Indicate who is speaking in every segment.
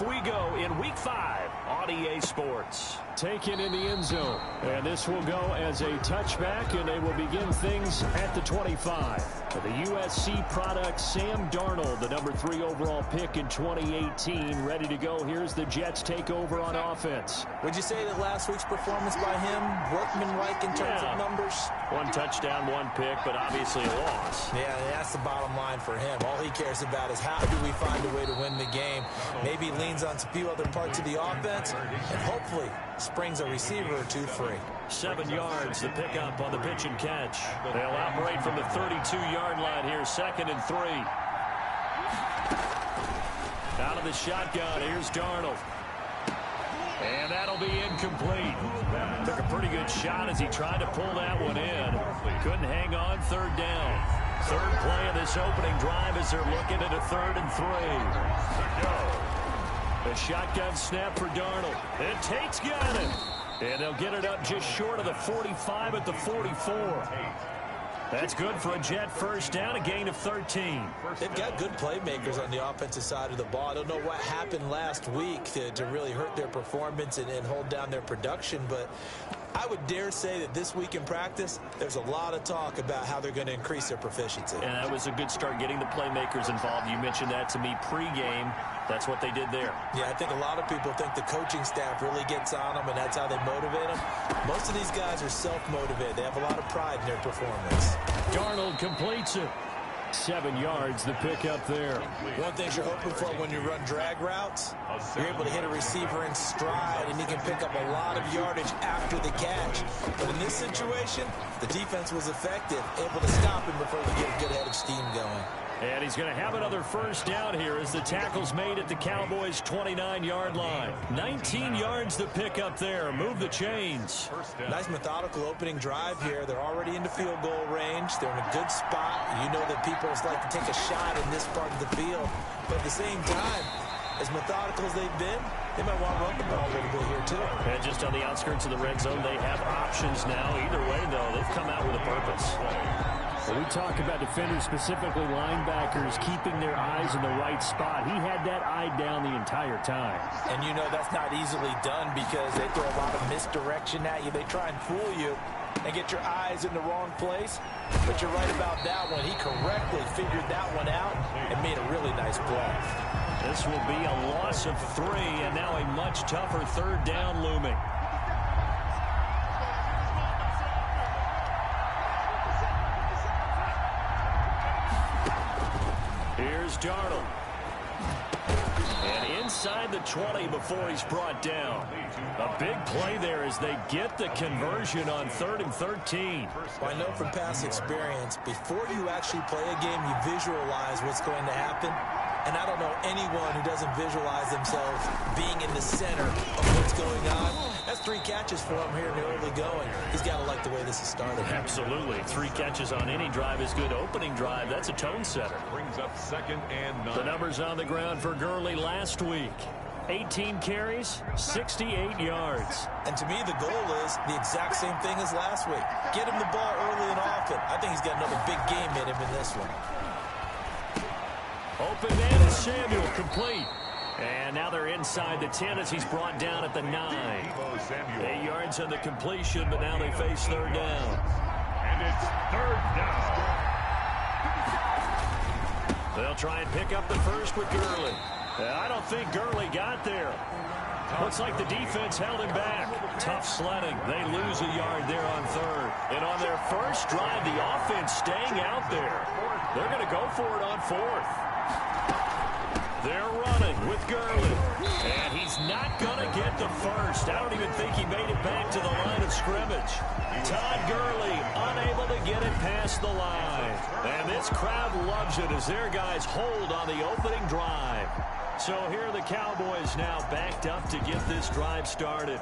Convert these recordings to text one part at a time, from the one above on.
Speaker 1: we go in Week 5 on EA Sports.
Speaker 2: Taken in the end zone. And this will go as a touchback, and they will begin things at the 25. The USC product, Sam Darnold, the number 3 overall pick in 2018, ready to go. Here's the Jets takeover on offense.
Speaker 3: Would you say that last week's performance by him, workmanlike in terms of numbers?
Speaker 1: 1 touchdown, 1 pick, but obviously a loss.
Speaker 3: Yeah, that's the bottom line for him. All he cares about is how do we find a way to win the game. Maybe leans on a few other parts of the offense, and hopefully springs a receiver or 2 free.
Speaker 1: 7 yards, the pickup on the pitch and catch. They'll operate from the 32-yard line here, 2nd and 3. Out of the shotgun, here's Darnold. And that'll be incomplete. Took a pretty good shot as he tried to pull that one in. Couldn't hang on, 3rd down. 3rd play of this opening drive as they're looking at a 3rd and 3. A shotgun snap for Darnold. And Tate's got it. And they'll get it up just short of the 45 at the 44. That's good for a Jet first down, a gain of 13.
Speaker 3: They've got good playmakers on the offensive side of the ball. I don't know what happened last week to really hurt their performance and hold down their production, but I would dare say that this week in practice, there's a lot of talk about how they're going to increase their proficiency.
Speaker 1: And that was a good start getting the playmakers involved. You mentioned that to me pregame. That's what they did there.
Speaker 3: Yeah, I think a lot of people think the coaching staff really gets on them, and that's how they motivate them. Most of these guys are self-motivated. They have a lot of pride in their performance.
Speaker 2: Darnold completes it. 7 yards, the pickup there.
Speaker 3: One thing you're hoping for when you run drag routes, you're able to hit a receiver in stride, and he can pick up a lot of yardage after the catch. But in this situation, the defense was effective, able to stop him before he could get a good head of steam going.
Speaker 1: And he's going to have another first down here as the tackle's made at the Cowboys' 29-yard line. 19 yards to pick up there. Move the chains.
Speaker 3: Nice methodical opening drive here. They're already into field goal range. They're in a good spot. You know that people like to take a shot in this part of the field. But at the same time, as methodical as they've been, they might want to run the ball a little bit here, too.
Speaker 1: And just on the outskirts of the red zone, they have options now. Either way, though, they've come out with a purpose.
Speaker 2: When we talk about defenders, specifically linebackers, keeping their eyes in the right spot. He had that eye down the entire time.
Speaker 3: And you know that's not easily done because they throw a lot of misdirection at you. They try and fool you and get your eyes in the wrong place. But you're right about that one. He correctly figured that one out and made a really nice play.
Speaker 1: This will be a loss of 3, and now a much tougher 3rd down looming. Here's Darnold. And inside the 20 before he's brought down. A big play there as they get the conversion on 3rd and 13.
Speaker 3: Well, I know from past experience, before you actually play a game, you visualize what's going to happen. And I don't know anyone who doesn't visualize themselves being in the center of what's going on. That's 3 catches for him here in the early going. He's got to like the way this is started.
Speaker 1: Absolutely. 3 catches on any drive is good. Opening drive, that's a tone setter.
Speaker 4: Brings up 2nd and 9.
Speaker 1: The numbers on the ground for Gurley last week. 18 carries, 68 yards.
Speaker 3: And to me, the goal is the exact same thing as last week. Get him the ball early and often. I think he's got another big game in him in this one.
Speaker 1: Open man is Samuel, complete. And now they're inside the 10 as he's brought down at the 9. 8 yards on the completion, but now they face 3rd down.
Speaker 4: And it's 3rd down.
Speaker 1: They'll try and pick up the first with Gurley. I don't think Gurley got there. Looks like the defense held him back. Tough sledding. They lose a yard there on 3rd. And on their first drive, the offense staying out there. They're going to go for it on 4th. They're running with Gurley. And he's not going to get the first. I don't even think he made it back to the line of scrimmage. Todd Gurley unable to get it past the line. And this crowd loves it as their guys hold on the opening drive. So here are the Cowboys now backed up to get this drive started.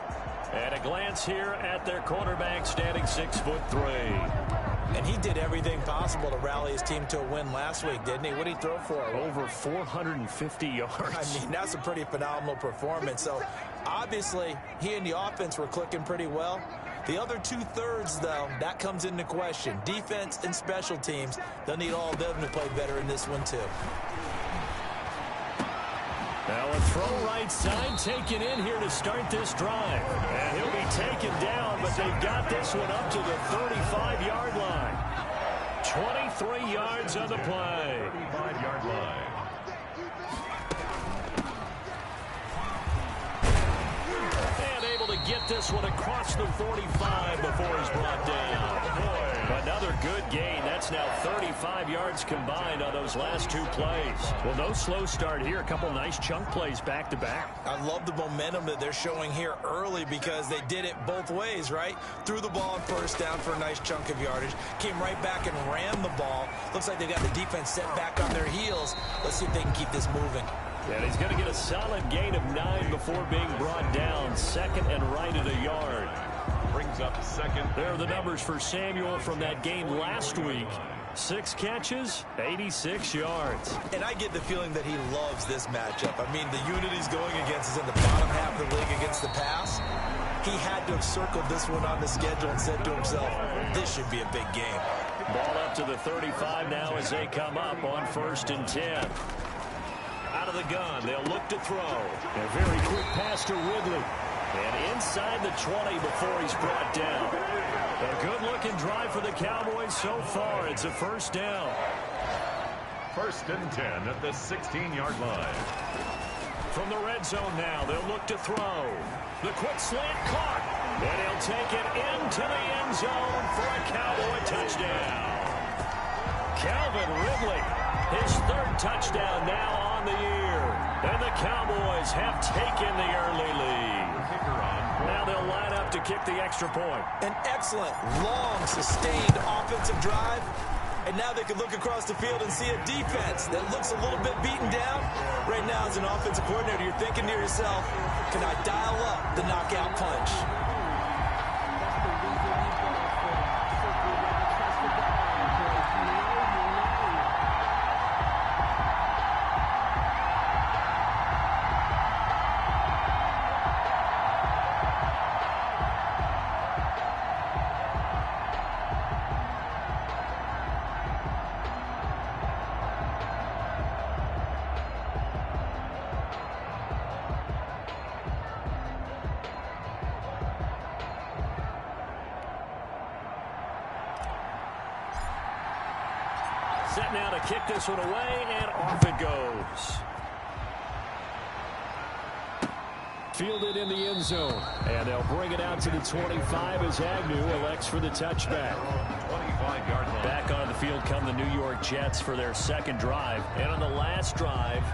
Speaker 1: And a glance here at their quarterback standing 6'3".
Speaker 3: And he did everything possible to rally his team to a win last week, didn't he? What did he throw for?
Speaker 1: Over 450 yards.
Speaker 3: I mean, that's a pretty phenomenal performance. So, obviously, he and the offense were clicking pretty well. The other 2/3, though, that comes into question. Defense and special teams, they'll need all of them to play better in this one, too.
Speaker 2: Now a throw right side taken in here to start this drive. And he'll be taken down, but they've got this one up to the 35-yard line. 23 yards on the play.
Speaker 4: 35-yard line.
Speaker 2: And able to get this one across the 45 before he's brought down. Another good gain. That's now 35 yards combined on those last two plays. Well, no slow start here. A couple nice chunk plays back-to-back.
Speaker 3: I love the momentum that they're showing here early because they did it both ways, right? Threw the ball on first down for a nice chunk of yardage. Came right back and ran the ball. Looks like they got the defense set back on their heels. Let's see if they can keep this moving.
Speaker 2: And he's going to get a solid gain of 9 before being brought down. Second and right at a yard.
Speaker 4: Brings up second.
Speaker 2: There are the numbers for Samuel from that game last week. 6 catches, 86 yards.
Speaker 3: And I get the feeling that he loves this matchup. I mean, the unit he's going against is in the bottom half of the league against the pass. He had to have circled this one on the schedule and said to himself, this should be a big game.
Speaker 2: Ball up to the 35 now as they come up on 1st and 10. Out of the gun, they'll look to throw. A very quick pass to Ridley. And inside the 20 before he's brought down. A good-looking drive for the Cowboys so far. It's a first down.
Speaker 4: 1st and 10 at the 16-yard line.
Speaker 2: From the red zone now, they'll look to throw. The quick slant caught. And he'll take it into the end zone for a Cowboy touchdown. Calvin Ridley, his 3rd touchdown now on the year. And the Cowboys have taken the early lead. Now they'll line up to kick the extra point.
Speaker 3: An excellent, long, sustained offensive drive. And now they can look across the field and see a defense that looks a little bit beaten down. Right now, as an offensive coordinator, you're thinking to yourself, can I dial up the knockout punch?
Speaker 2: Set now to kick this one away, and off it goes. Fielded in the end zone, and they'll bring it out to the 25 as Agnew elects for the touchback.
Speaker 4: 25-yard line.
Speaker 2: Back on the field come the New York Jets for their second drive. And on the last drive,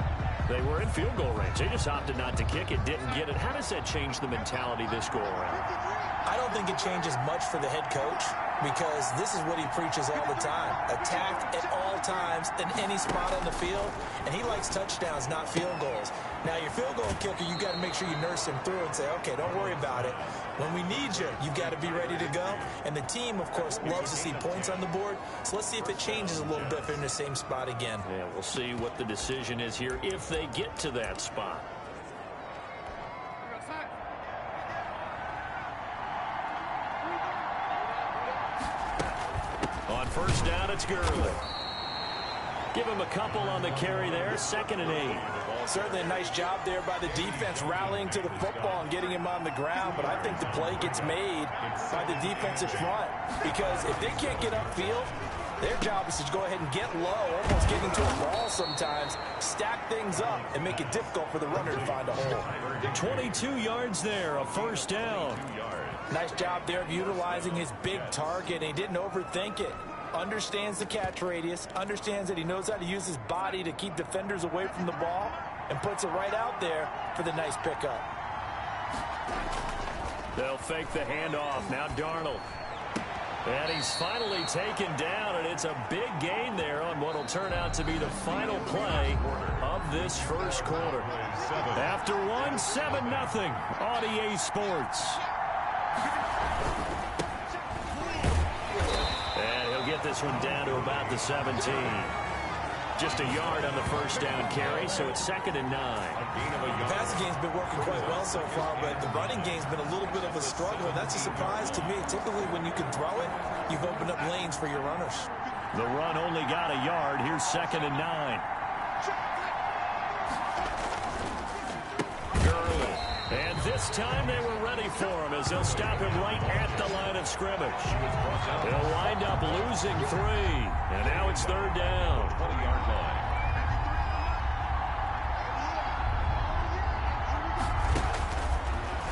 Speaker 2: they were in field goal range. They just opted not to kick it, didn't get it. How does that change the mentality this go around?
Speaker 3: I don't think it changes much for the head coach because this is what he preaches all the time. Attack at all times in any spot on the field, and he likes touchdowns, not field goals. Now, your field goal kicker, you got to make sure you nurse him through and say, okay, don't worry about it. When we need you, you've got to be ready to go. And the team, of course, loves to see points on the board. So let's see if it changes a little bit if they're in the same spot again.
Speaker 2: Yeah, we'll see what the decision is here if they get to that spot. On first down, it's Gurley. Give him a couple on the carry there, 2nd and 8.
Speaker 3: Certainly a nice job there by the defense rallying to the football and getting him on the ground, but I think the play gets made by the defensive front because if they can't get upfield, their job is to go ahead and get low, almost get into a ball sometimes, stack things up, and make it difficult for the runner to find a hole.
Speaker 2: 22 yards there, a first down.
Speaker 3: Nice job there of utilizing his big target, and he didn't overthink it. Understands the catch radius, understands that he knows how to use his body to keep defenders away from the ball, and puts it right out there for the nice pickup.
Speaker 2: They'll fake the handoff. Now Darnold. And he's finally taken down, and it's a big gain there on what will turn out to be the final play of this first quarter. After one, 7-0 on EA Sports. And he'll get this one down to about the 17. Just a yard on the first down carry, so it's 2nd and 9.
Speaker 3: The passing game's been working quite well so far, but the running game's been a little bit of a struggle, and that's a surprise to me. Typically, when you can throw it, you've opened up lanes for your runners.
Speaker 2: The run only got a yard. Here's 2nd and 9. this time they were ready for him as they'll stop him right at the line of scrimmage. They'll wind up losing 3, and now it's 3rd down.
Speaker 4: 20-yard line.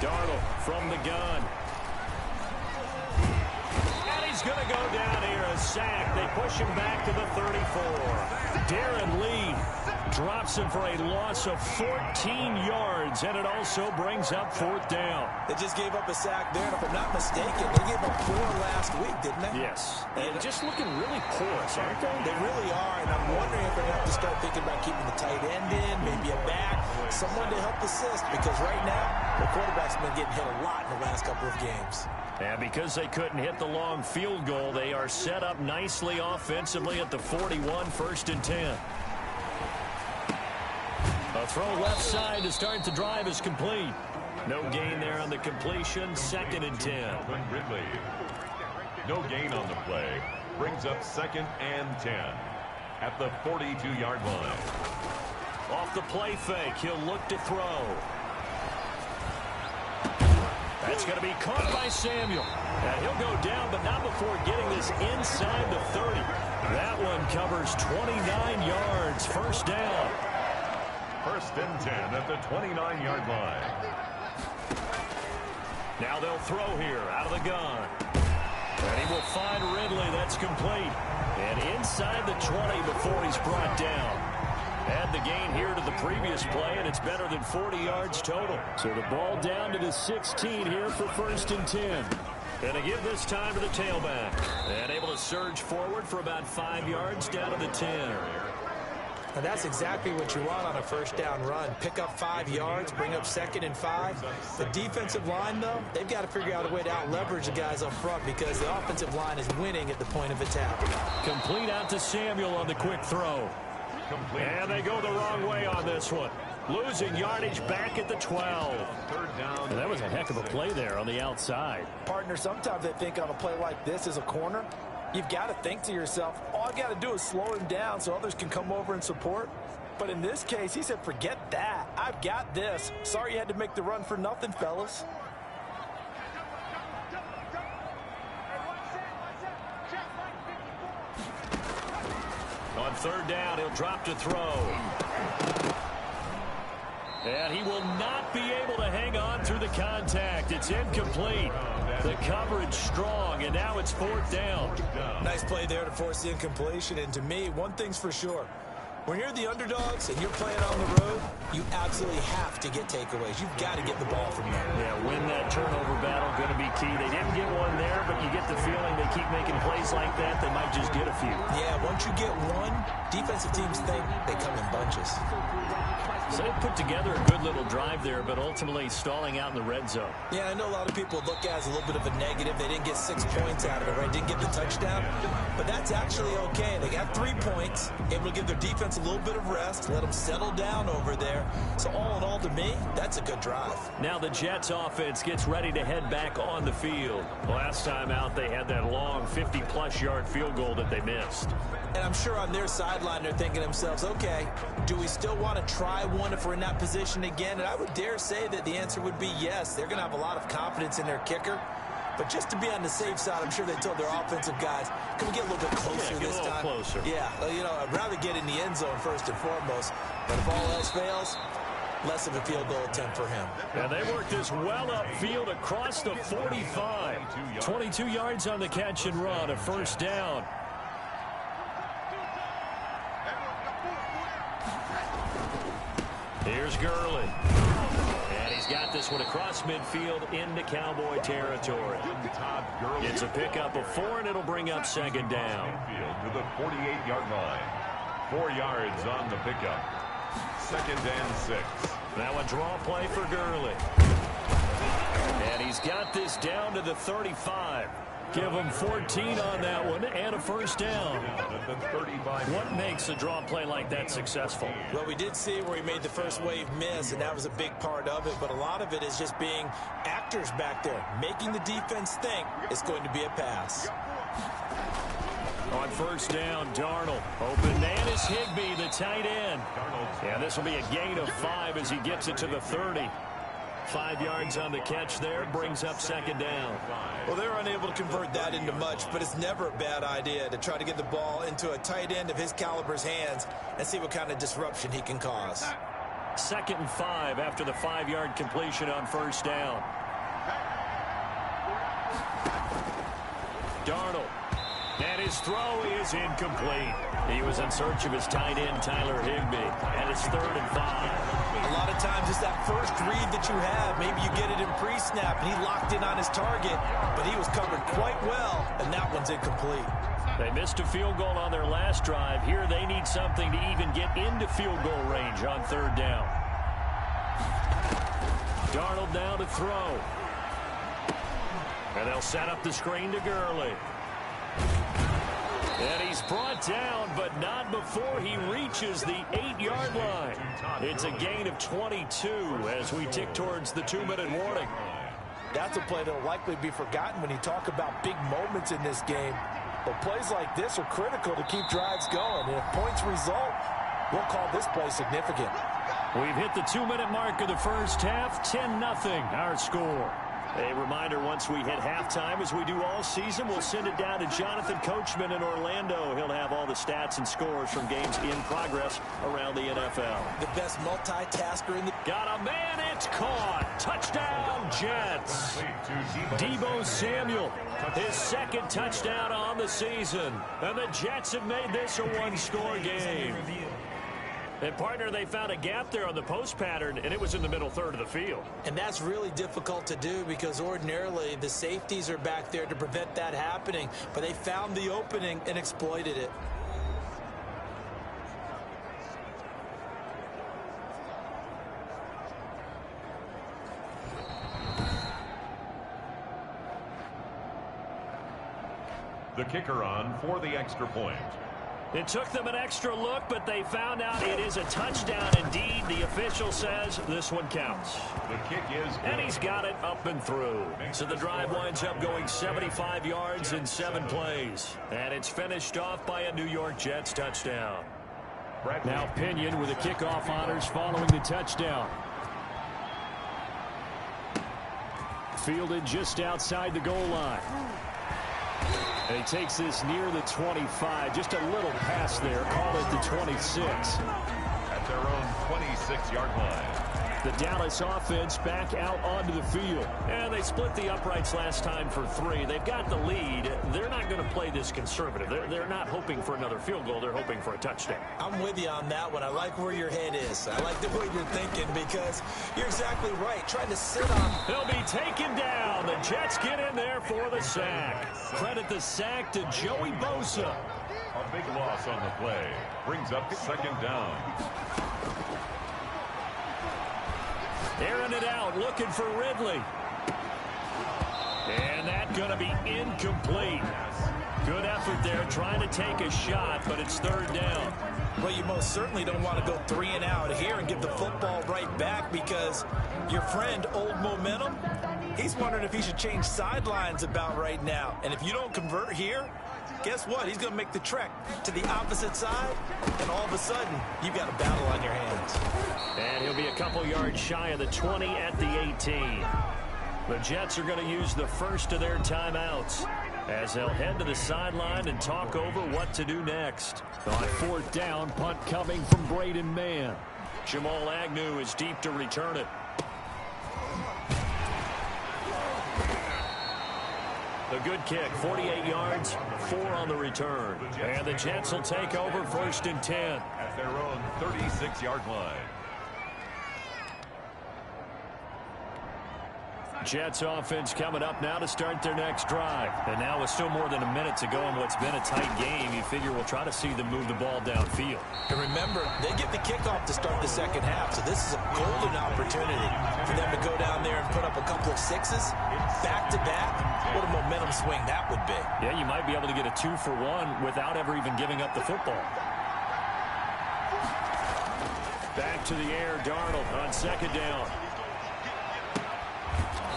Speaker 2: Darnold from the gun. And he's going to go down here, a sack. They push him back to the 34. Darren Lee drops him for a loss of 14 yards, and it also brings up 4th down.
Speaker 3: They just gave up a sack there, and if I'm not mistaken, they gave up 4 last week, didn't they?
Speaker 2: Yes. And just looking really porous, aren't they?
Speaker 3: They really are, and I'm wondering if they're going to have to start thinking about keeping the tight end in, maybe a back, someone to help assist, because right now, the quarterback's been getting hit a lot in the last couple of games.
Speaker 2: And because they couldn't hit the long field goal, they are set up nicely offensively at the 41, 1st and 10. A throw left side to start the drive is complete. No gain there on the completion. 2nd and 10.
Speaker 4: Ridley. No gain on the play. Brings up 2nd and 10 at the 42-yard line.
Speaker 2: Off the play fake, he'll look to throw. That's going to be caught by Samuel. And he'll go down, but not before getting this inside the 30. That one covers 29 yards. 1st down.
Speaker 4: 1st and 10 at the 29-yard line.
Speaker 2: Now they'll throw here out of the gun. And he will find Ridley. That's complete. And inside the 20 before he's brought down. Add the gain here to the previous play, and it's better than 40 yards total. So the ball down to the 16 here for 1st and 10. And to give this time to the tailback. And able to surge forward for about 5 yards down to the 10.
Speaker 3: And that's exactly what you want on a 1st down run. Pick up 5 yards, bring up 2nd and 5. The defensive line, though, they've got to figure out a way to out-leverage the guys up front because the offensive line is winning at the point of attack.
Speaker 2: Complete out to Samuel on the quick throw. And they go the wrong way on this one. Losing yardage back at the 12.
Speaker 4: 3rd down.
Speaker 2: And that was a heck of a play there on the outside.
Speaker 5: Partner, sometimes I think on a play like this as a corner, you've got to think to yourself, all I've got to do is slow him down so others can come over and support. But in this case, he said, forget that. I've got this. Sorry you had to make the run for nothing, fellas.
Speaker 2: On 3rd down, he'll drop to throw. And he will not be able to hang on through the contact. It's incomplete. The coverage strong, and now it's 4th down.
Speaker 3: Nice play there to force the incompletion. And to me, one thing's for sure. When you're the underdogs and you're playing on the road, you absolutely have to get takeaways. You've got to get the ball from them.
Speaker 2: Yeah, win that turnover battle, going to be key. They didn't get one there, but you get the feeling they keep making plays like that, they might just get a few.
Speaker 3: Yeah, once you get one, defensive teams think they come in bunches.
Speaker 2: So they put together a good little drive there, but ultimately stalling out in the red zone.
Speaker 3: Yeah, I know a lot of people look at it as a little bit of a negative. They didn't get 6 points out of it, right? Didn't get the touchdown. But that's actually okay. They got 3 points, able to give their defense a little bit of rest, let them settle down over there. So all in all, to me, that's a good drive.
Speaker 2: Now the Jets offense gets ready to head back on the field. Last time out, they had that long 50-plus yard field goal that they missed.
Speaker 3: And I'm sure on their sideline, they're thinking to themselves, okay, do we still want to try one if we're in that position again? And I would dare say that the answer would be yes. They're going to have a lot of confidence in their kicker. But just to be on the safe side, I'm sure they told their offensive guys, can we get a little bit closer
Speaker 2: this time?
Speaker 3: Get a little
Speaker 2: closer.
Speaker 3: Yeah, you know, I'd rather get in the end zone first and foremost. But if all else fails, less of a field goal attempt for him.
Speaker 2: And they work this well upfield across the 45. 22 yards on the catch and run, a 1st down. Here's Gurley. And he's got this one across midfield into Cowboy territory. It's a pickup of 4, and it'll bring up 2nd down.
Speaker 4: To the 48-yard line. 4 yards on the pickup. 2nd and 6.
Speaker 2: Now a draw play for Gurley. And he's got this down to the 35. Give him 14 on that one and a 1st down. What makes a draw play like that successful?
Speaker 3: Well, we did see where he made the first wave miss, and that was a big part of it. But a lot of it is just being actors back there, making the defense think it's going to be a pass.
Speaker 2: On 1st down, Darnold. Open man is Higbee, the tight end. And this will be a gain of 5 as he gets it to the 30. 5 yards on the catch there, brings up second down.
Speaker 3: Well, they're unable to convert that into much, but it's never a bad idea to try to get the ball into a tight end of his caliber's hands and see what kind of disruption he can cause.
Speaker 2: 2nd and 5 after the 5-yard completion on first down. Darnold. And his throw is incomplete. He was in search of his tight end, Tyler Higbee. And it's 3rd and 5.
Speaker 3: A lot of times it's that first read that you have. Maybe you get it in pre-snap, and he locked in on his target, but he was covered quite well, and that one's incomplete.
Speaker 2: They missed a field goal on their last drive. Here they need something to even get into field goal range on 3rd down. Darnold now to throw. And they'll set up the screen to Gurley. And he's brought down, but not before he reaches the 8-yard line. It's a gain of 22 as we tick towards the 2-minute warning.
Speaker 5: That's a play that will likely be forgotten when you talk about big moments in this game. But plays like this are critical to keep drives going. And if points result, we'll call this play significant.
Speaker 2: We've hit the 2-minute mark of the first half. 10-0 our score. A reminder, once we hit halftime, as we do all season, we'll send it down to Jonathan Coachman in Orlando. He'll have all the stats and scores from games in progress around the NFL.
Speaker 3: The best multitasker in the...
Speaker 2: Got a man, it's caught. Touchdown, Jets. Deebo Samuel, his 2nd touchdown on the season. And the Jets have made this a one-score game. And, partner, they found a gap there on the post pattern, and it was in the middle third of the field.
Speaker 3: And that's really difficult to do because ordinarily the safeties are back there to prevent that happening. But they found the opening and exploited it.
Speaker 4: The kicker on for the extra point.
Speaker 2: It took them an extra look, but they found out it is a touchdown indeed. The official says this one counts.
Speaker 4: The kick is good.
Speaker 2: And he's got it up and through. So the drive winds up going 75 yards in 7 plays. And it's finished off by a New York Jets touchdown. Now Pinion with the kickoff honors following the touchdown. Fielded just outside the goal line. And he takes this near the 25. Just a little pass there. Call it the 26.
Speaker 4: At their own 26-yard line.
Speaker 2: The Dallas offense back out onto the field. And they split the uprights last time for 3. They've got the lead. They're not going to play this conservative. They're not hoping for another field goal. They're hoping for a touchdown.
Speaker 3: I'm with you on that one. I like where your head is. I like the way you're thinking because you're exactly right. Trying to sit on.
Speaker 2: He'll be taken down. The Jets get in there for the sack. Credit the sack to Joey Bosa.
Speaker 4: A big loss on the play. Brings up 2nd down.
Speaker 2: Airing it out, looking for Ridley. And that's going to be incomplete. Good effort there, trying to take a shot, but it's 3rd down.
Speaker 3: Well, you most certainly don't want to go 3 and out here and give the football right back because your friend, Old Momentum, he's wondering if he should change sidelines about right now. And if you don't convert here, guess what? He's going to make the trek to the opposite side, and all of a sudden, you've got a battle on your hands.
Speaker 2: And he'll be a couple yards shy of the 20 at the 18. The Jets are going to use the first of their timeouts as they'll head to the sideline and talk over what to do next. On 4th down, punt coming from Braden Mann. Jamal Agnew is deep to return it. A good kick, 48 yards, 4 on the return. And the Jets will take over 1st and 10.
Speaker 4: At their own 36-yard line.
Speaker 2: Jets offense coming up now to start their next drive. And now with still more than a minute to go in what's been a tight game, you figure we'll try to see them move the ball downfield.
Speaker 3: And remember, they get the kickoff to start the second half, so this is a golden opportunity for them to go down there and put up a couple of sixes back-to-back. What a momentum swing that would be.
Speaker 2: Yeah, you might be able to get a 2-for-1 without ever even giving up the football. Back to the air, Darnold on second down.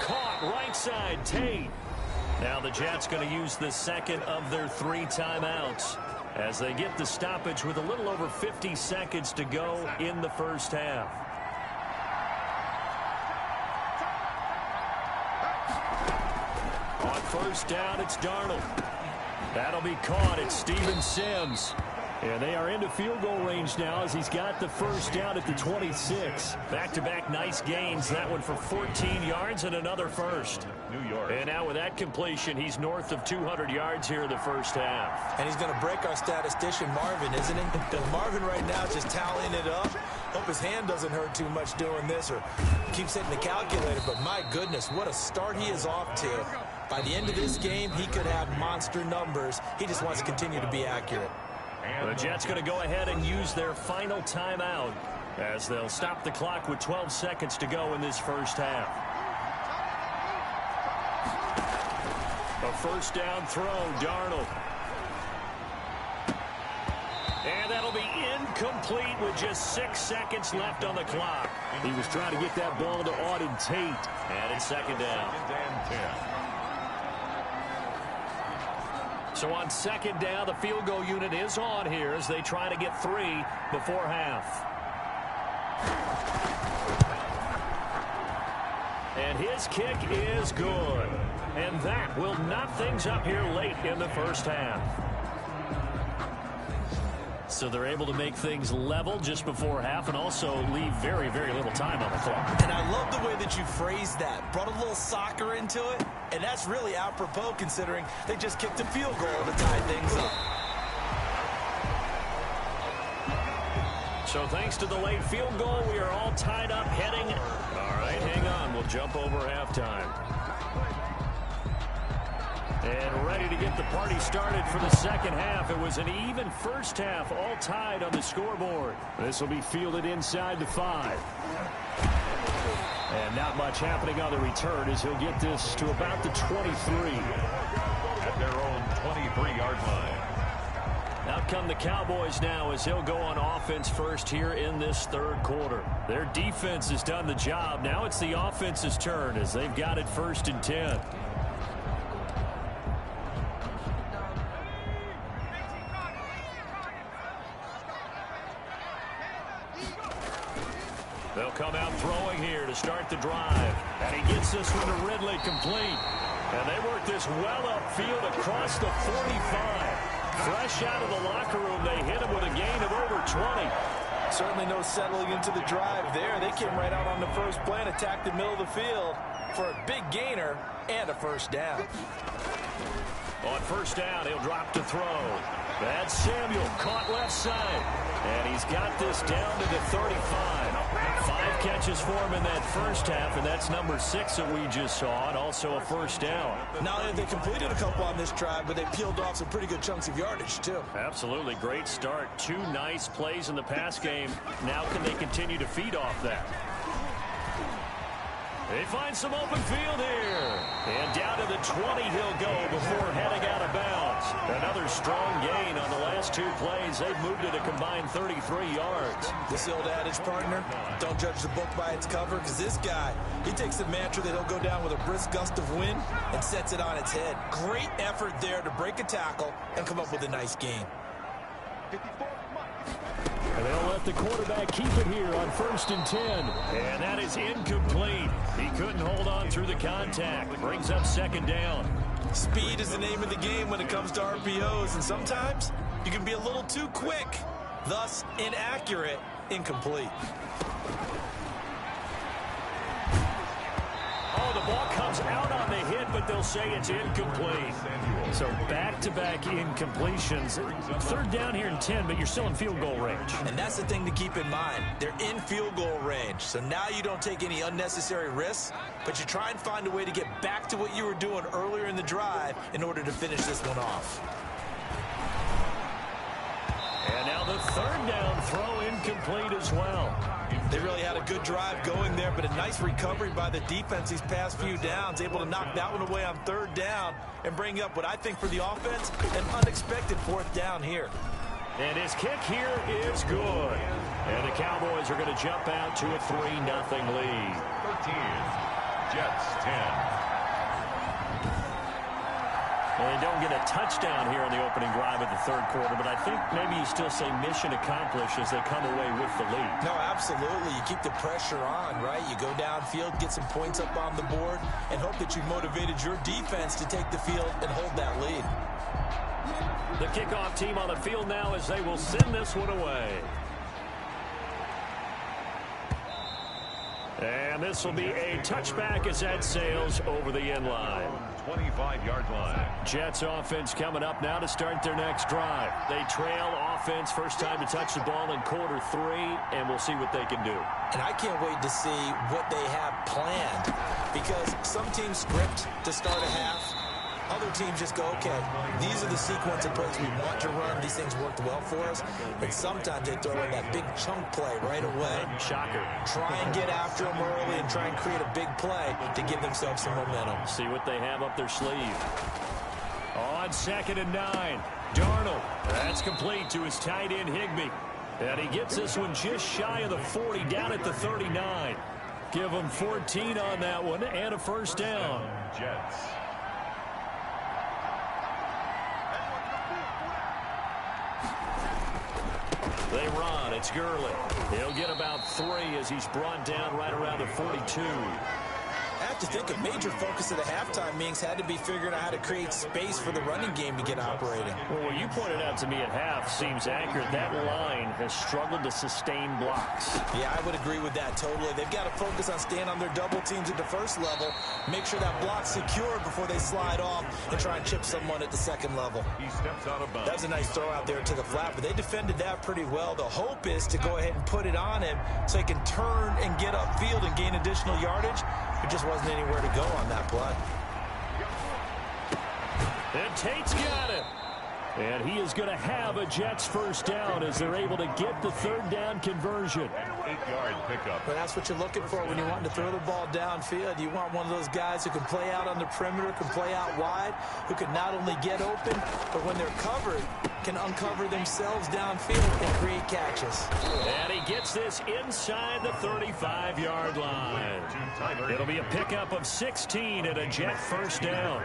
Speaker 2: Caught right side, Tate. Now the Jets going to use the second of their 3 timeouts as they get the stoppage with a little over 50 seconds to go in the first half. On first down, it's Darnold. That'll be caught. It's Steven Sims. And they are into field goal range now as he's got the first down at the 26.
Speaker 1: Back-to-back nice gains. That one for 14 yards and another first.
Speaker 4: New York.
Speaker 1: And now with that completion, he's north of 200 yards here in the first half.
Speaker 3: And he's going to break our statistician Marvin, isn't he? Because Marvin right now is just tallying it up. Hope his hand doesn't hurt too much doing this or keeps hitting the calculator. But my goodness, what a start he is off to. By the end of this game, he could have monster numbers. He just wants to continue to be accurate.
Speaker 1: The Jets going to go ahead and use their final timeout as they'll stop the clock with 12 seconds to go in this first half. A first down throw, Darnold. And that'll be incomplete with just 6 seconds left on the clock.
Speaker 2: He was trying to get that ball to Auden Tate.
Speaker 1: And it's second down.
Speaker 4: And 10.
Speaker 1: So on second down, the field goal unit is on here as they try to get 3 before half. And his kick is good. And that will knot things up here late in the first half. So they're able to make things level just before half and also leave very, very little time on the clock.
Speaker 3: And I love the way that you phrased that. Brought a little soccer into it. And that's really apropos considering they just kicked a field goal to tie things up.
Speaker 1: So thanks to the late field goal, we are all tied up heading. All right, hang on. We'll jump over halftime. And ready to get the party started for the second half. It was an even first half, all tied on the scoreboard.
Speaker 2: This will be fielded inside the 5. And not much happening on the return as he'll get this to about the 23.
Speaker 4: At their own 23-yard line.
Speaker 1: Out come the Cowboys now as he'll go on offense first here in this third quarter. Their defense has done the job. Now it's the offense's turn as they've got it 1st and 10. They'll come out throwing here to start the drive. And he gets this one to Ridley complete. And they work this well upfield across the 45. Fresh out of the locker room, they hit him with a gain of over 20.
Speaker 5: Certainly no settling into the drive there. They came right out on the first play and attacked the middle of the field for a big gainer and a first down.
Speaker 1: On first down, he'll drop to throw. That's Samuel, caught left side. And he's got this down to the 35. 5 catches for him in that first half, and that's number 6 that we just saw, and also a first down.
Speaker 3: Not only have they completed a couple on this drive, but they peeled off some pretty good chunks of yardage, too.
Speaker 1: Absolutely. Great start. 2 nice plays in the pass game. Now can they continue to feed off that? They find some open field here. And down to the 20 he'll go before heading out of bounds. Another strong gain on the last 2 plays. They've moved it a combined 33 yards.
Speaker 3: This old adage, partner, don't judge the book by its cover, because this guy, he takes the mantra that he'll go down with a brisk gust of wind and sets it on its head. Great effort there to break a tackle and come up with a nice gain.
Speaker 2: And they'll let the quarterback keep it here on 1st and 10.
Speaker 1: And that is incomplete. He couldn't hold on through the contact. Brings up second down.
Speaker 3: Speed is the name of the game when it comes to RPOs, and sometimes you can be a little too quick, thus inaccurate, incomplete.
Speaker 1: Oh, the ball comes out on the hit, but they'll say it's incomplete. So back-to-back incompletions. 3rd down here in 10, but you're still in field goal range.
Speaker 3: And that's the thing to keep in mind. They're in field goal range. So now you don't take any unnecessary risks, but you try and find a way to get back to what you were doing earlier in the drive in order to finish this one off.
Speaker 1: And now the 3rd down throw incomplete as well.
Speaker 3: They really had a good drive going there, but a nice recovery by the defense these past few downs, able to knock that one away on 3rd down and bring up what I think for the offense, an unexpected 4th down here.
Speaker 1: And his kick here is good. And the Cowboys are going to jump out to a 3-0 lead.
Speaker 4: 13, Jets 10.
Speaker 2: They don't get a touchdown here on the opening drive of the third quarter, but I think maybe you still say mission accomplished as they come away with the lead.
Speaker 3: No, absolutely. You keep the pressure on, right? You go downfield, get some points up on the board, and hope that you motivated your defense to take the field and hold that lead.
Speaker 2: The kickoff team on the field now as they will send this one away. And this will be a touchback as that sails over the end line.
Speaker 4: 25-yard line.
Speaker 2: Jets offense coming up now to start their next drive. They trail offense, first time to touch the ball in quarter 3, and we'll see what they can do.
Speaker 3: And I can't wait to see what they have planned, because some teams script to start a half. Other teams just go, okay, these are the sequence of plays we want to run. These things worked well for us. But sometimes they throw in that big chunk play right away.
Speaker 2: Shocker.
Speaker 3: Try and get after them early and try and create a big play to give themselves some momentum.
Speaker 2: See what they have up their sleeve. On 2nd and 9, Darnold. That's complete to his tight end, Higbee. And he gets this one just shy of the 40, down at the 39. Give him 14 on that one and a first down.
Speaker 4: Jets.
Speaker 2: They run. It's Gurley. He'll get about 3 as he's brought down right around the 42.
Speaker 3: I have to think a major focus of the halftime meetings had to be figuring out how to create space for the running game to get operating.
Speaker 2: Well, what you pointed out to me at half seems accurate. That line has struggled to sustain blocks.
Speaker 3: Yeah, I would agree with that totally. They've got to focus on staying on their double teams at the first level, make sure that block's secure before they slide off and try and chip someone at the second level.
Speaker 4: He steps out of bounds.
Speaker 3: That was a nice throw out there to the flat, but they defended that pretty well. The hope is to go ahead and put it on him so he can turn and get upfield and gain additional yardage. There just wasn't anywhere to go on that play.
Speaker 2: And Tate's got it. And he is going to have a Jets first down as they're able to get the third down conversion.
Speaker 4: 8-yard pickup.
Speaker 3: But that's what you're looking for when you want to throw the ball downfield. You want one of those guys who can play out on the perimeter, can play out wide, who can not only get open, but when they're covered, can uncover themselves downfield and create catches.
Speaker 2: And he gets this inside the 35-yard line. It'll be a pickup of 16 and a Jet first down.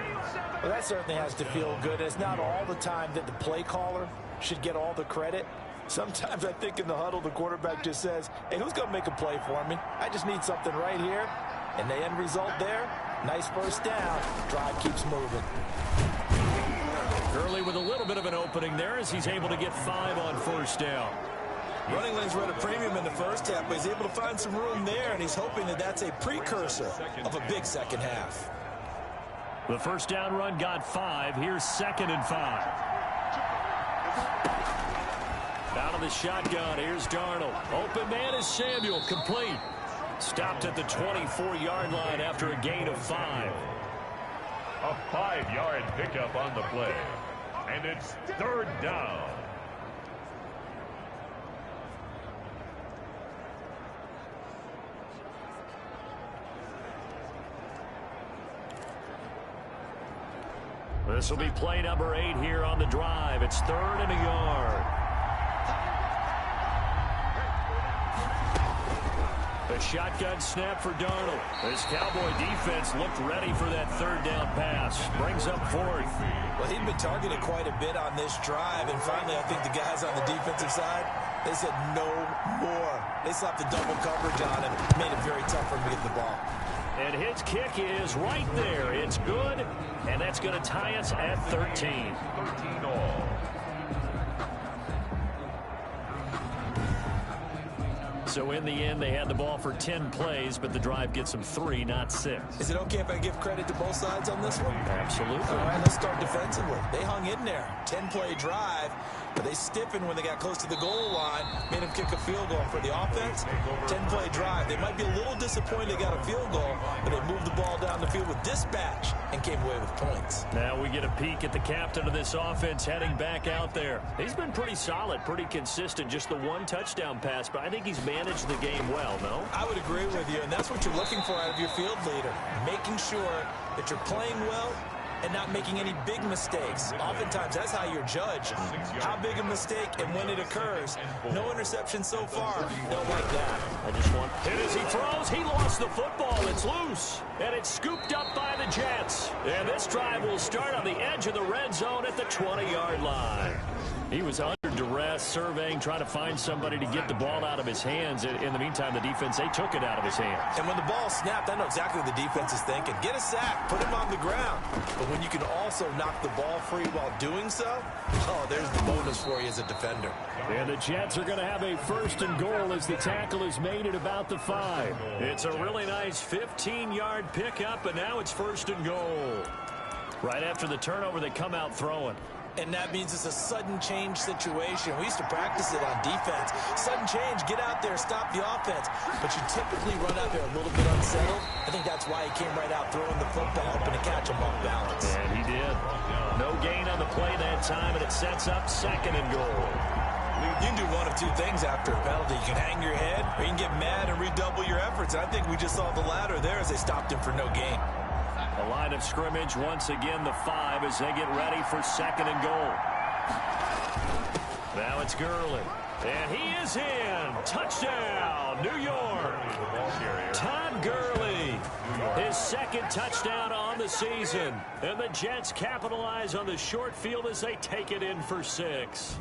Speaker 5: Well, that certainly has to feel good. It's not all the time that the play caller should get all the credit. Sometimes I think in the huddle, the quarterback just says, hey, who's going to make a play for me? I just need something right here. And the end result there, nice first down. Drive keeps moving.
Speaker 2: Gurley with a little bit of an opening there as he's able to get 5 on first down.
Speaker 3: Running lanes were at a premium in the first half, but he's able to find some room there, and he's hoping that that's a precursor of a big second half.
Speaker 2: The first down run got 5. Here's 2nd and 5. Out of the shotgun, here's Darnold. Open man is Samuel, complete. Stopped at the 24-yard line after a gain of 5.
Speaker 4: A 5-yard pickup on the play. And it's third down.
Speaker 2: This will be play number 8 here on the drive. It's 3rd and a yard. A shotgun snap for Darnold. This Cowboy defense looked ready for that third down pass. Brings up 4th.
Speaker 3: Well, he'd been targeted quite a bit on this drive, and finally I think the guys on the defensive side, they said no more. They slapped the double coverage on him, made it very tough for him to get the ball.
Speaker 2: And his kick is right there. It's good, and that's going to tie us at 13.
Speaker 4: 13 all.
Speaker 2: So in the end, they had the ball for 10 plays, but the drive gets them 3, not 6.
Speaker 3: Is it okay if I give credit to both sides on this one?
Speaker 2: Absolutely.
Speaker 3: All right, let's start defensively. They hung in there. 10-play drive, but they stiffened when they got close to the goal line, made them kick a field goal. For the offense, 10-play drive. They might be a little disappointed they got a field goal, but they moved the ball down the field with dispatch and came away with points.
Speaker 2: Now we get a peek at the captain of this offense heading back out there. He's been pretty solid, pretty consistent, just the one touchdown pass, but I think he's managed the game well, no?
Speaker 3: I would agree with you, and that's what you're looking for out of your field leader, making sure that you're playing well and not making any big mistakes. Oftentimes, that's how you're judged. How big a mistake and when it occurs. No interception so far. Don't like that.
Speaker 2: I just want hit as he throws. He lost moves the football. It's loose, and it's scooped up by the Jets. And this drive will start on the edge of the red zone at the 20-yard line. He was under duress, surveying, trying to find somebody to get the ball out of his hands. In the meantime, the defense, they took it out of his hands.
Speaker 5: And when the ball snapped, I know exactly what the defense is thinking. Get a sack, put him on the ground. But when you can also knock the ball free while doing so, oh, there's the bonus for you as a defender.
Speaker 2: And the Jets are going to have a first and goal as the tackle is made at about the 5. It's a really nice 15-yard pickup, and now it's first and goal. Right after the turnover, they come out throwing.
Speaker 5: And that means it's a sudden change situation. We used to practice it on defense. Sudden change, get out there, stop the offense. But you typically run out there a little bit unsettled. I think that's why he came right out throwing the football, hoping to catch him off balance.
Speaker 2: And he did. No gain on the play that time, and it sets up second and goal.
Speaker 5: You can do one of two things after a penalty. You can hang your head, or you can get mad and redouble your efforts. I think we just saw the latter there as they stopped him for no gain.
Speaker 2: A line of scrimmage, once again, the 5 as they get ready for second and goal. Now it's Gurley. And he is in. Touchdown, New York. Todd Gurley, his second touchdown on the season. And the Jets capitalize on the short field as they take it in for 6.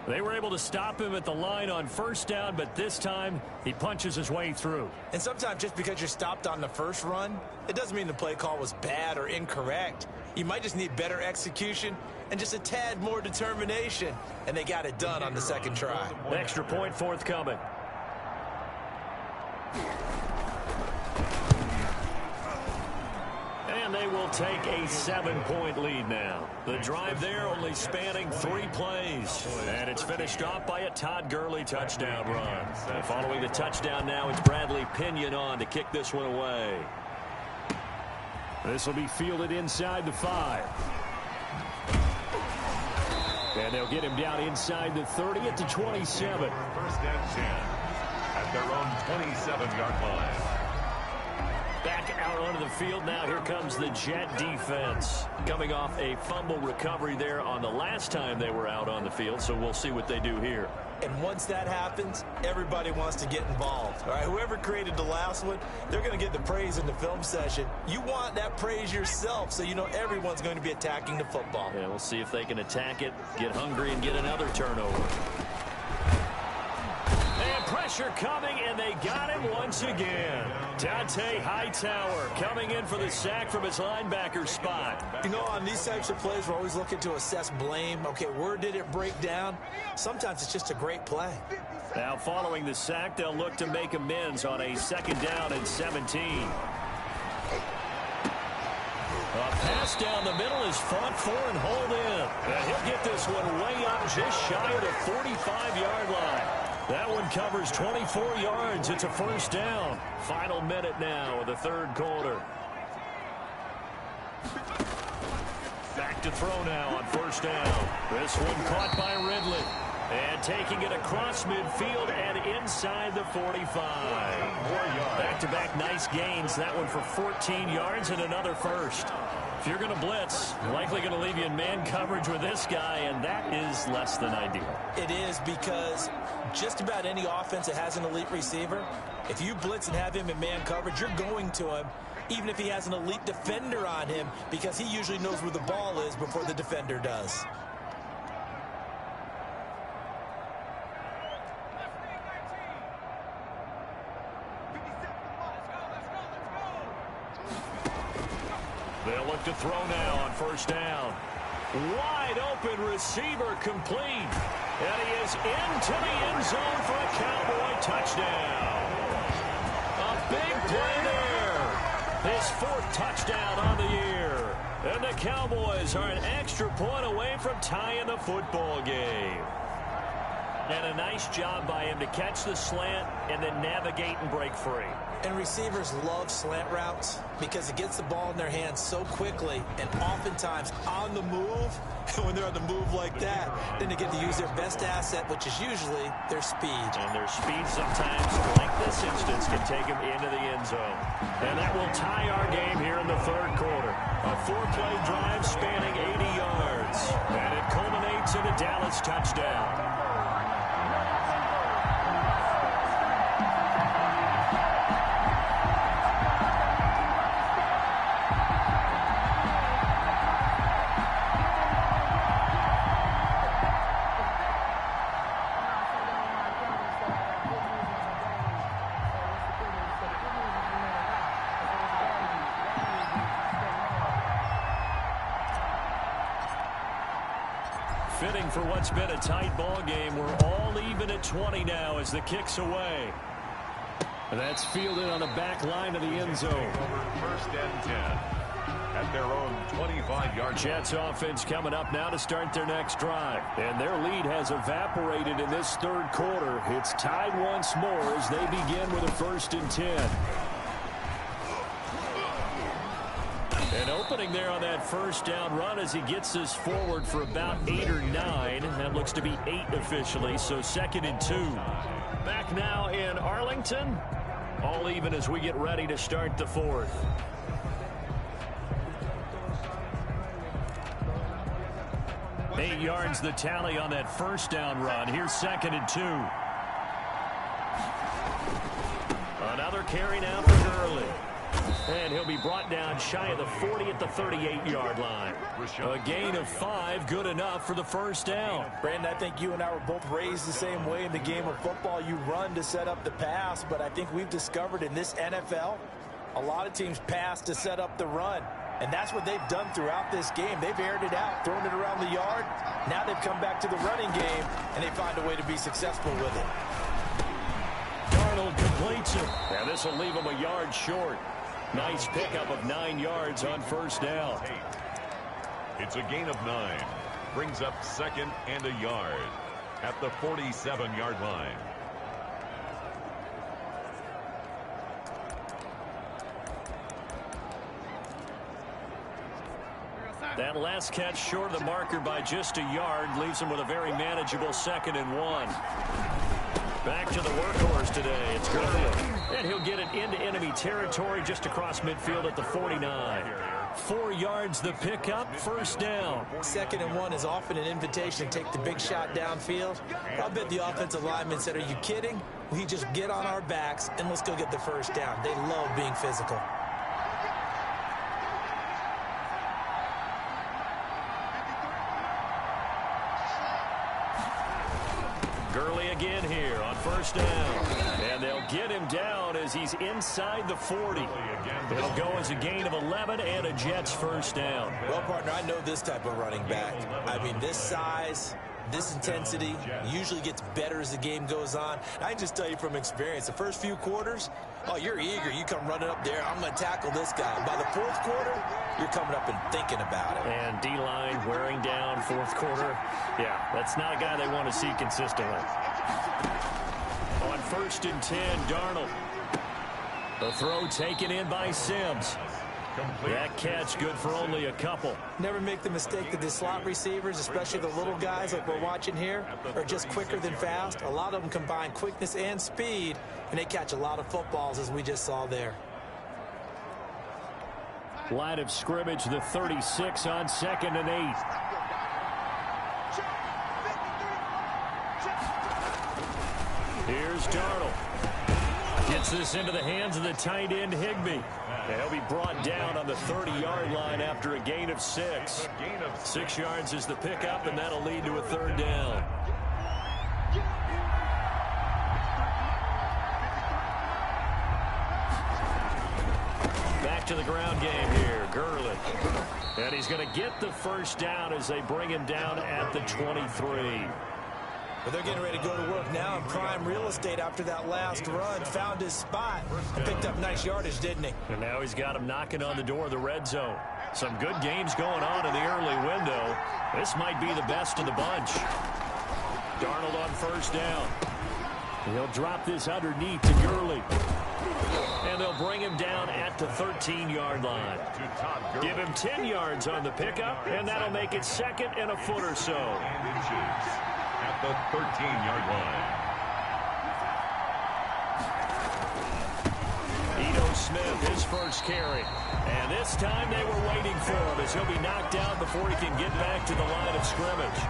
Speaker 2: They were able to stop him at the line on first down, but this time he punches his way through.
Speaker 5: And sometimes just because you're stopped on the first run, it doesn't mean the play call was bad or incorrect. You might just need better execution and just a tad more determination. And they got it done on the second try.
Speaker 2: Extra point forthcoming. And they will take a 7-point lead now. The drive there only spanning 3 plays. And it's finished off by a Todd Gurley touchdown run. And following the touchdown now, it's Bradley Pinion on to kick this one away. This will be fielded inside the 5. And they'll get him down inside the 30 at the 27.
Speaker 4: First and 10 at their own 27-yard line.
Speaker 2: Back out onto the field now. Here comes the Jet defense. Coming off a fumble recovery there on the last time they were out on the field, so we'll see what they do here.
Speaker 5: And once that happens, everybody wants to get involved. All right, whoever created the last one, they're going to get the praise in the film session. You want that praise yourself, so you know everyone's going to be attacking the football.
Speaker 2: Yeah, we'll see if they can attack it, get hungry, and get another turnover. And pressure coming, and they got him once again. Dante Hightower coming in for the sack from his linebacker spot.
Speaker 5: You know, on these types of plays, we're always looking to assess blame. Okay, where did it break down? Sometimes it's just a great play.
Speaker 2: Now, following the sack, they'll look to make amends on a second down and 17. A pass down the middle is fought for and hauled in. And he'll get this one way up just shy of the 45-yard line. That one covers 24 yards. It's a first down. Final minute now of the third quarter. Back to throw now on first down. This one caught by Ridley. And taking it across midfield and inside the 45. Back-to-back nice gains. That one for 14 yards and another first. If you're going to blitz, likely going to leave you in man coverage with this guy, and that is less than ideal.
Speaker 5: It is, because just about any offense that has an elite receiver, if you blitz and have him in man coverage, you're going to him, even if he has an elite defender on him, because he usually knows where the ball is before the defender does.
Speaker 2: They'll look to throw now on first down. Wide open receiver complete. And he is into the end zone for a Cowboy touchdown. A big play there. His 4th touchdown on the year. And the Cowboys are an extra point away from tying the football game. And a nice job by him to catch the slant and then navigate and break free.
Speaker 5: And receivers love slant routes because it gets the ball in their hands so quickly and oftentimes on the move. And when they're on the move like that, then they get to use their best asset, which is usually their speed.
Speaker 2: And their speed sometimes, like this instance, can take them into the end zone. And that will tie our game here in the third quarter. A 4-play drive spanning 80 yards. And it culminates in a Dallas touchdown. fitting for what's been a tight ball game. We're all even at 20 now as the kick's away. And that's fielded on the back line of the end zone.
Speaker 4: First and 10 at their own 25-yard.
Speaker 2: Jets offense coming up now to start their next drive. And their lead has evaporated in this third quarter. It's tied once more as they begin with a 1st and 10. An opening there on that first down run as he gets this forward for about 8 or 9. That looks to be 8 officially, so 2nd and 2. Back now in Arlington. All even as we get ready to start the 4th. Eight yards the tally on that first down run. Here's 2nd and 2. Another carry now for Gurley. And he'll be brought down shy of the 40 at the 38-yard line. A gain of 5, good enough for the first down.
Speaker 5: Brandon, I think you and I were both raised the same way in the game of football. You run to set up the pass, but I think we've discovered in this NFL, a lot of teams pass to set up the run. And that's what they've done throughout this game. They've aired it out, thrown it around the yard. Now they've come back to the running game, and they find a way to be successful with it.
Speaker 2: Darnold completes it. And this will leave him a yard short. Nice pickup of 9 yards on first down.
Speaker 4: It's a gain of 9. Brings up 2nd and a yard at the 47-yard line.
Speaker 2: That last catch short of the marker by just a yard leaves him with a very manageable 2nd and 1. Back to the workhorse today. It's Gurley. And he'll get it into enemy territory just across midfield at the 49. 4 yards the pickup, first down.
Speaker 3: 2nd and 1 is often an invitation to take the big shot downfield. I bet the offensive lineman said, are you kidding? We just get on our backs and let's go get the first down. They love being physical.
Speaker 2: Gurley again here on first down. And they'll get him down as he's inside the 40. It'll go as a gain of 11 and a Jets first down.
Speaker 3: Well, partner, I know this type of running back. I mean, this size, this intensity usually gets better as the game goes on. I can just tell you from experience, the first few quarters, oh, you're eager. You come running up there, I'm going to tackle this guy. By the 4th quarter, you're coming up and thinking about it.
Speaker 2: And D-line wearing down 4th quarter. Yeah, that's not a guy they want to see consistently. On 1st and 10, Darnold. The throw taken in by Sims. That catch good for only a couple.
Speaker 3: Never make the mistake that the slot receivers, especially the little guys like we're watching here, are just quicker than fast. A lot of them combine quickness and speed, and they catch a lot of footballs, as we just saw there.
Speaker 2: Line of scrimmage, the 36 on 2nd and 8. Here's Darnold. Gets this into the hands of the tight end, Higbee. And he'll be brought down on the 30-yard line after a gain of 6. 6 yards is the pickup, and that'll lead to a 3rd down. Back to the ground game here, Gurley. And he's going to get the first down as they bring him down at the 23.
Speaker 3: But they're getting ready to go to work now in prime real estate after that last run. Found his spot and picked up nice yardage, didn't he?
Speaker 2: And now he's got him knocking on the door of the red zone. Some good games going on in the early window. This might be the best of the bunch. Darnold on first down. He'll drop this underneath to Gurley. And they'll bring him down at the 13-yard line. Give him 10 yards on the pickup, and that'll make it 2nd and a foot or so.
Speaker 4: At the 13-yard line.
Speaker 2: Ito Smith, his first carry. And this time they were waiting for him as he'll be knocked out before he can get back to the line of scrimmage.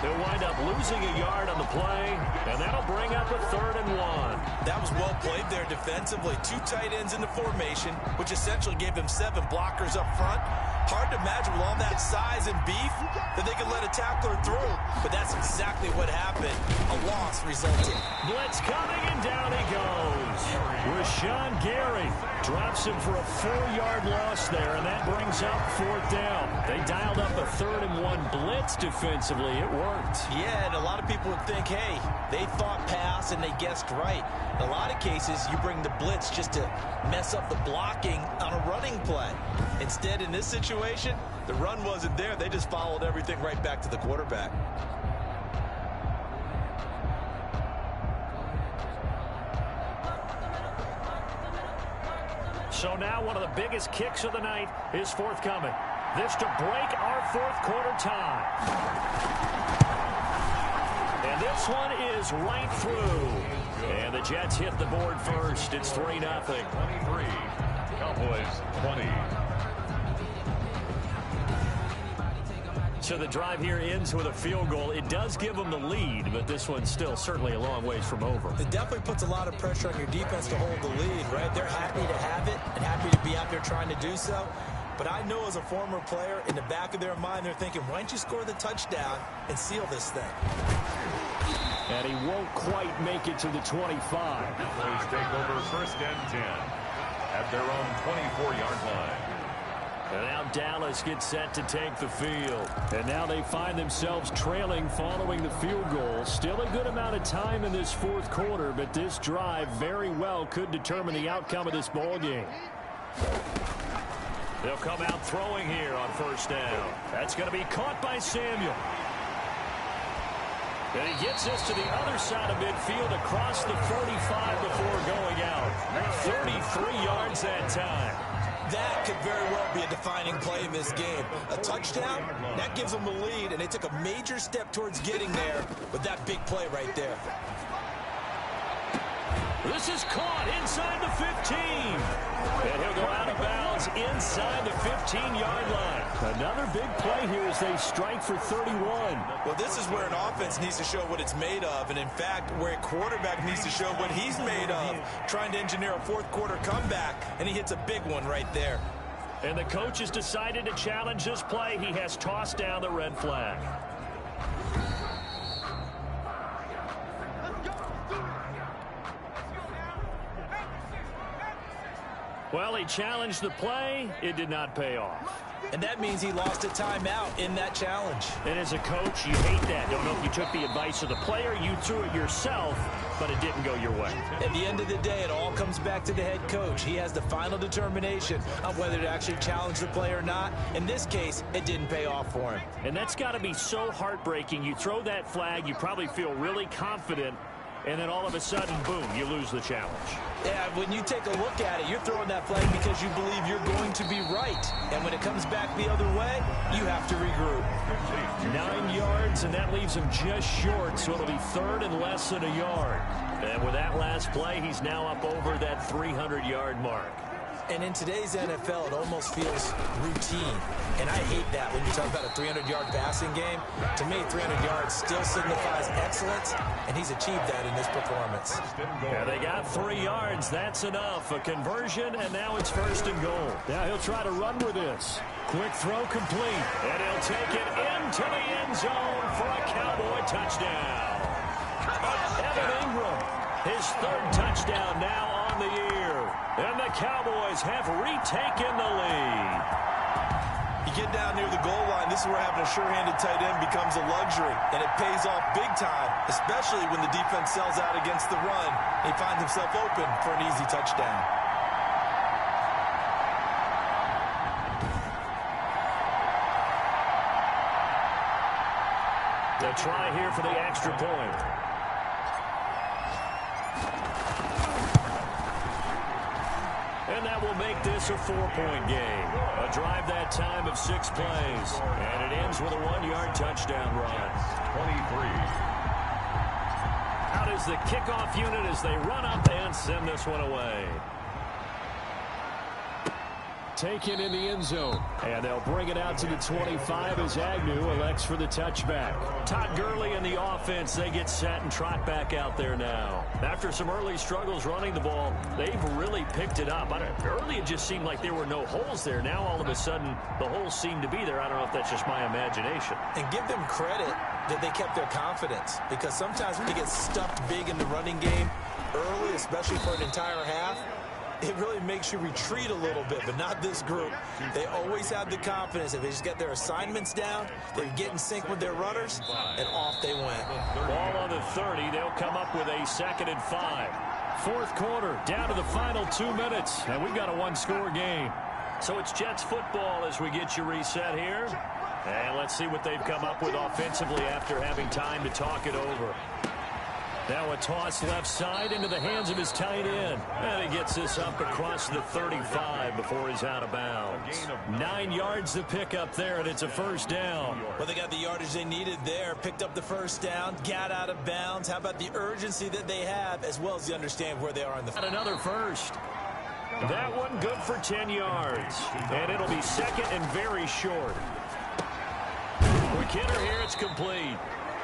Speaker 2: He'll wind up losing a yard on the play, and that'll bring up a 3rd and 1.
Speaker 3: That was well played there defensively. 2 tight ends in the formation, which essentially gave him 7 blockers up front. Hard to imagine with all that size and beef that they could let a tackler through. But that's exactly what happened. A loss resulted.
Speaker 2: Blitz coming, and down he goes. Rashawn Gary drops him for a 4-yard loss there, and that brings up 4th down. They dialed up a 3rd-and-1 blitz defensively. It worked.
Speaker 3: Yeah, and a lot of people would think, hey, they thought pass and they guessed right. In a lot of cases, you bring the blitz just to mess up the blocking on a running play. Instead, in this situation, the run wasn't there. They just followed everything right back to the quarterback.
Speaker 2: So now one of the biggest kicks of the night is forthcoming. This to break our 4th quarter tie. And this one is right through. And the Jets hit the board first. It's 3-0.
Speaker 4: 23. Cowboys 20.
Speaker 2: So the drive here ends with a field goal. It does give them the lead, but this one's still certainly a long ways from over.
Speaker 3: It definitely puts a lot of pressure on your defense to hold the lead, right? They're happy to have it and happy to be out there trying to do so. But I know as a former player, in the back of their mind, they're thinking, why don't you score the touchdown and seal this thing?
Speaker 2: And he won't quite make it to the 25.
Speaker 4: Cowboys take over 1st and 10 at their own 24-yard line.
Speaker 2: And now Dallas gets set to take the field. And now they find themselves trailing following the field goal. Still a good amount of time in this 4th quarter, but this drive very well could determine the outcome of this ball game. They'll come out throwing here on 1st down. That's going to be caught by Samuel. And he gets us to the other side of midfield across the 45 before going out. 33 yards that time.
Speaker 3: That could very well be a defining play in this game. A touchdown, that gives them the lead, and they took a major step towards getting there with that big play right there.
Speaker 2: This is caught inside the 15. And he'll go out of bounds inside the 15-yard line. Another big play here as they strike for 31.
Speaker 3: Well, this is where an offense needs to show what it's made of, and in fact, where a quarterback needs to show what he's made of, trying to engineer a 4th quarter comeback, and he hits a big one right there.
Speaker 2: And the coach has decided to challenge this play. He has tossed down the red flag. Well, he challenged the play. It did not pay off.
Speaker 3: And that means he lost a timeout in that challenge.
Speaker 2: And as a coach, you hate that. Don't know if you took the advice of the player. You threw it yourself, but it didn't go your way.
Speaker 3: At the end of the day, it all comes back to the head coach. He has the final determination on whether to actually challenge the play or not. In this case, it didn't pay off for him.
Speaker 2: And that's got to be so heartbreaking. You throw that flag, you probably feel really confident, and then all of a sudden, boom, you lose the challenge.
Speaker 3: Yeah, when you take a look at it, you're throwing that flag because you believe you're going to be right. And when it comes back the other way, you have to regroup.
Speaker 2: 9 yards, and that leaves him just short, so it'll be 3rd and less than a yard. And with that last play, he's now up over that 300-yard mark.
Speaker 3: And in today's NFL, it almost feels routine. And I hate that when you talk about a 300-yard passing game. To me, 300 yards still signifies excellence, and he's achieved that in this performance.
Speaker 2: Yeah, they got 3 yards. That's enough. A conversion, and now it's 1st and goal. Now he'll try to run with this. Quick throw complete. And he'll take it into the end zone for a Cowboy touchdown. Evan Ingram, his 3rd touchdown now on the year. And the Cowboys have retaken the lead.
Speaker 3: You get down near the goal line, this is where having a sure-handed tight end becomes a luxury, and it pays off big time, especially when the defense sells out against the run. He finds himself open for an easy touchdown.
Speaker 2: They'll try here for the extra point. And that will make this a 4-point game. A drive that time of 6 plays. And it ends with a 1-yard touchdown run.
Speaker 4: 23.
Speaker 2: Out is the kickoff unit as they run up and send this one away. Taken in the end zone. And they'll bring it out to the 25 as Agnew elects for the touchback. Todd Gurley and the offense, they get set and trot back out there now. After some early struggles running the ball, they've really picked it up. Early it just seemed like there were no holes there. Now all of a sudden the holes seem to be there. I don't know if that's just my imagination.
Speaker 3: And give them credit that they kept their confidence, because sometimes when you get stuffed big in the running game early, especially for an entire half, it really makes you retreat a little bit, but not this group. They always have the confidence. If they just get their assignments down, they get in sync with their runners, and off they went.
Speaker 2: Ball on the 30. They'll come up with a 2nd and 5. Fourth quarter, down to the final 2 minutes, and we've got a one-score game. So it's Jets football as we get you reset here. And let's see what they've come up with offensively after having time to talk it over. Now a toss left side into the hands of his tight end. And he gets this up across the 35 before he's out of bounds. 9 yards to pick up there, and it's a first down.
Speaker 3: Well, they got the yardage they needed there. Picked up the first down, got out of bounds. How about the urgency that they have, as well as the understanding where they are in the field.
Speaker 2: Another first. That one good for 10 yards. And it'll be second and very short. Quick hitter here, it's complete.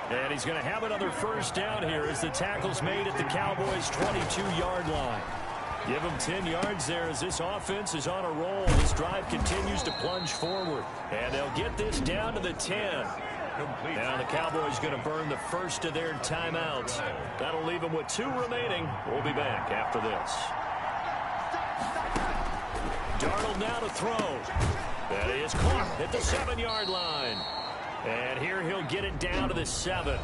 Speaker 2: And he's going to have another first down here as the tackle's made at the Cowboys' 22-yard line. Give them 10 yards there as this offense is on a roll. This drive continues to plunge forward. And they'll get this down to the 10. Now the Cowboys going to burn the first of their timeouts. That'll leave them with 2 remaining. We'll be back after this. Darnold now to throw. That is caught at the 7-yard line. And here he'll get it down to the 7.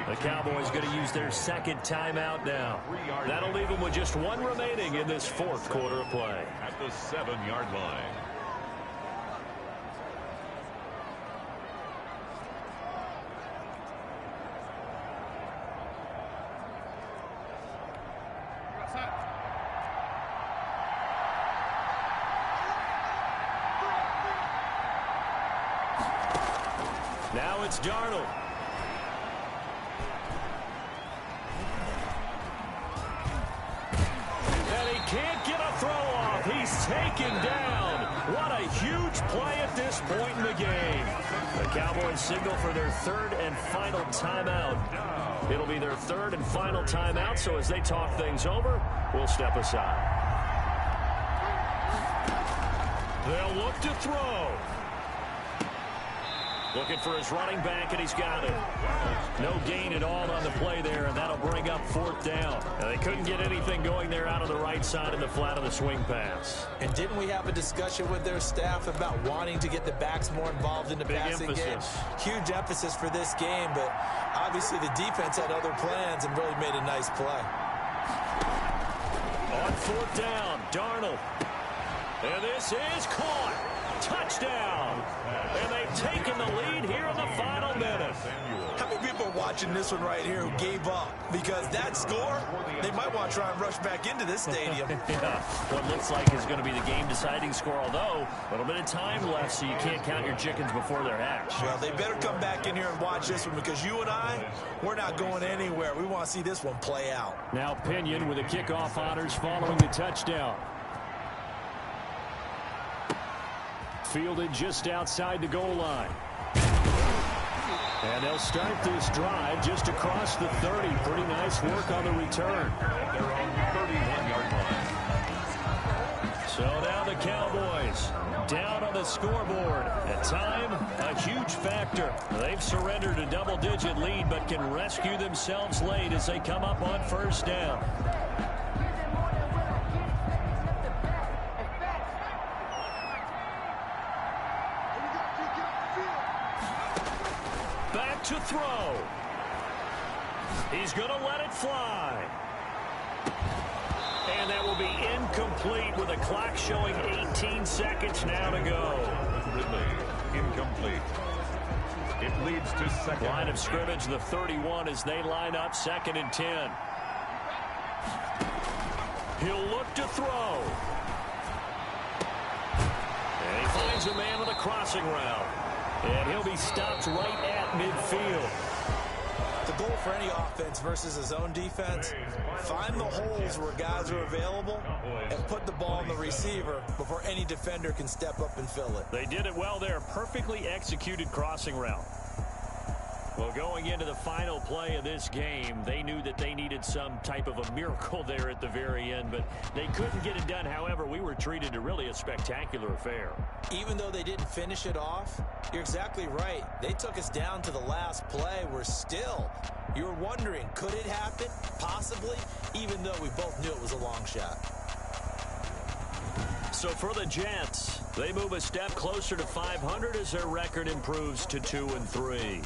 Speaker 2: The Cowboys going to use their second timeout now. That'll leave them with just 1 remaining in this fourth quarter of play.
Speaker 4: At the 7-yard line.
Speaker 2: Now it's Darnold. And he can't get a throw off. He's taken down. What a huge play at this point in the game. The Cowboys signal for their 3rd and final timeout. It'll be their 3rd and final timeout, so as they talk things over, we'll step aside. They'll look to throw. Looking for his running back, and he's got it. No gain at all on the play there, and that'll bring up 4th down. Now, they couldn't get anything going there out of the right side in the flat of the swing pass.
Speaker 3: And didn't we have a discussion with their staff about wanting to get the backs more involved in the passing game? Huge emphasis for this game, but obviously the defense had other plans and really made a nice play.
Speaker 2: On 4th down, Darnold. And this is caught. Touchdown. And they've taken the lead here in the final minute.
Speaker 3: How many people are watching this one right here who gave up? Because that score, they might want to try and rush back into this stadium.
Speaker 2: Yeah, what looks like is going to be the game-deciding score, although a little bit of time left, so you can't count your chickens before they're hatched.
Speaker 3: Well, they better come back in here and watch this one, because you and I, we're not going anywhere. We want to see this one play out.
Speaker 2: Now Pinion with the kickoff honors following the touchdown. Fielded just outside the goal line. And they'll start this drive just across the 30. Pretty nice work on the return.
Speaker 4: They're on the 31-yard line.
Speaker 2: So now the Cowboys down on the scoreboard. At time, a huge factor. They've surrendered a double-digit lead, but can rescue themselves late as they come up on 1st down. To throw. He's going to let it fly. And that will be incomplete with a clock showing 18 seconds now to go.
Speaker 4: Ridley, incomplete. It leads to second.
Speaker 2: Line of scrimmage, the 31 as they line up 2nd and 10. He'll look to throw. And he finds a man with a crossing route. And he'll be stopped right at midfield.
Speaker 3: The goal for any offense versus his own defense, find the holes where guys are available and put the ball on the receiver before any defender can step up and fill it.
Speaker 2: They did it well there. Perfectly executed crossing route. Well, going into the final play of this game, they knew that they needed some type of a miracle there at the very end, but they couldn't get it done. However, we were treated to really a spectacular affair.
Speaker 3: Even though they didn't finish it off, you're exactly right. They took us down to the last play. We're still, you were wondering, could it happen? Possibly, even though we both knew it was a long shot.
Speaker 2: So for the Jets, they move a step closer to 500 as their record improves to 2-3.